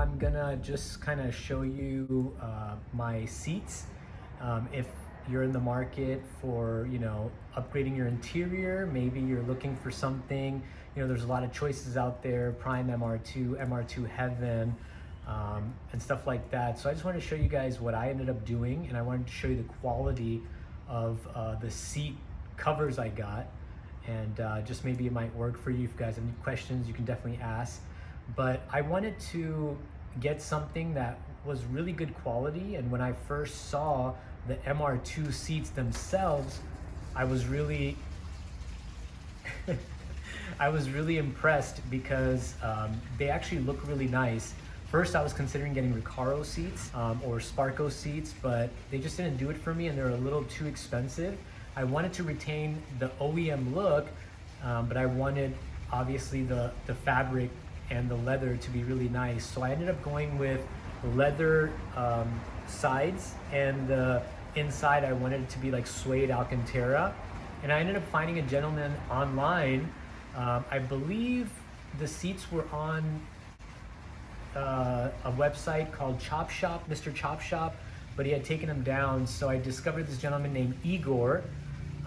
I'm gonna just kind of show you my seats. If you're in the market for, upgrading your interior, maybe you're looking for something, there's a lot of choices out there, Prime MR2, MR2 Heaven, and stuff like that. So I just wanted to show you guys what I ended up doing, and I wanted to show you the quality of the seat covers I got, and just maybe it might work for you. If you guys have any questions, you can definitely ask. But I wanted to get something that was really good quality, and when I first saw the MR2 seats themselves, I was really I was really impressed because they actually look really nice. First, I was considering getting recaro seats or Sparko seats, but they just didn't do it for me, and they're a little too expensive. I wanted to retain the OEM look, but I wanted obviously the fabric and the leather to be really nice. So I ended up going with leather sides, and the inside I wanted it to be like suede Alcantara. And I ended up finding a gentleman online. I believe the seats were on a website called Chop Shop, Mr. Chop Shop, but he had taken them down. So I discovered this gentleman named Igor,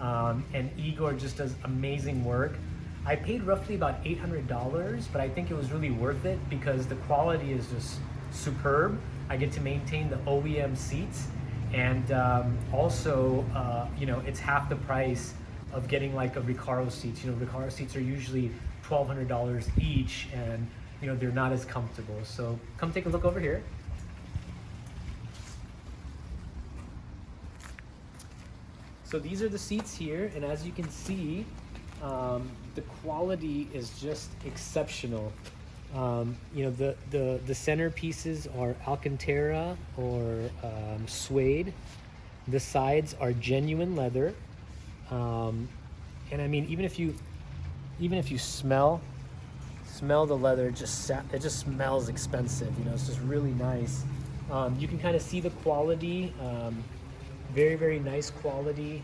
and Igor just does amazing work. I paid roughly about $800, but I think it was really worth it because the quality is just superb. I get to maintain the OEM seats, and also, it's half the price of getting like a recaro seats. Recaro seats are usually $1,200 each, and they're not as comfortable. So come take a look over here. So these are the seats here, and as you can see, the quality is just exceptional. The center pieces are Alcantara or suede. The sides are genuine leather, and I mean, even if you smell the leather, it just smells expensive. It's just really nice. You can kind of see the quality, very, very nice quality.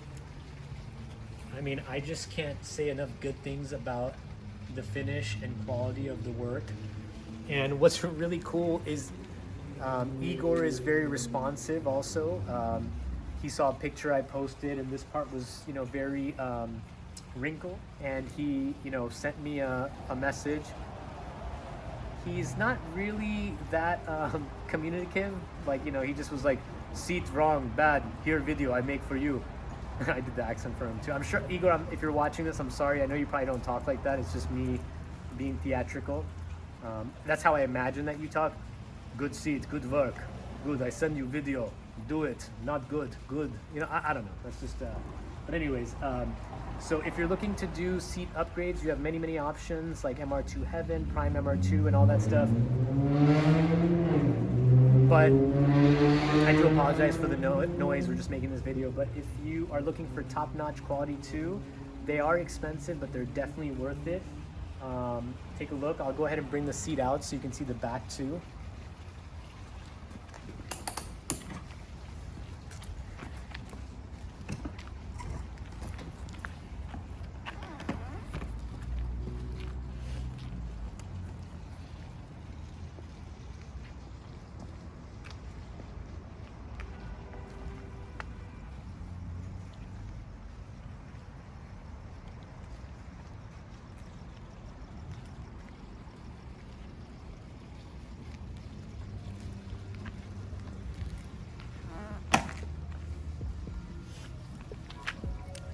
I mean, I just can't say enough good things about the finish and quality of the work. And what's really cool is Igor is very responsive also. He saw a picture I posted, and this part was very wrinkled, and he sent me a message. He's not really that communicative, he just was like, seat wrong, bad, here video I make for you. I did the accent for him too. I'm sure, Igor, if you're watching this, I'm sorry. I know you probably don't talk like that. It's just me being theatrical. That's how I imagine that you talk. Good seat, good work, good. I send you video. Do it. Not good. Good. I don't know. That's just. But anyways, so if you're looking to do seat upgrades, you have many, many options like MR2 Heaven, Prime MR2, and all that stuff. But I do apologize for the noise. We're just making this video. But if you are looking for top-notch quality too, they are expensive, but they're definitely worth it. Take a look. I'll go ahead and bring the seat out so you can see the back too.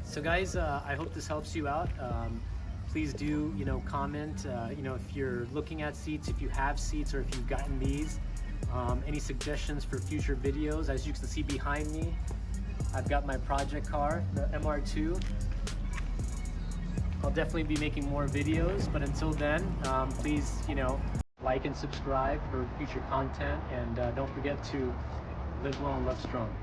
So guys, I hope this helps you out. Please do, comment, if you're looking at seats, if you have seats, or if you've gotten these. Any suggestions for future videos. As you can see behind me, I've got my project car, the MR2. I'll definitely be making more videos, but until then, please, like and subscribe for future content, and don't forget to live well and love strong.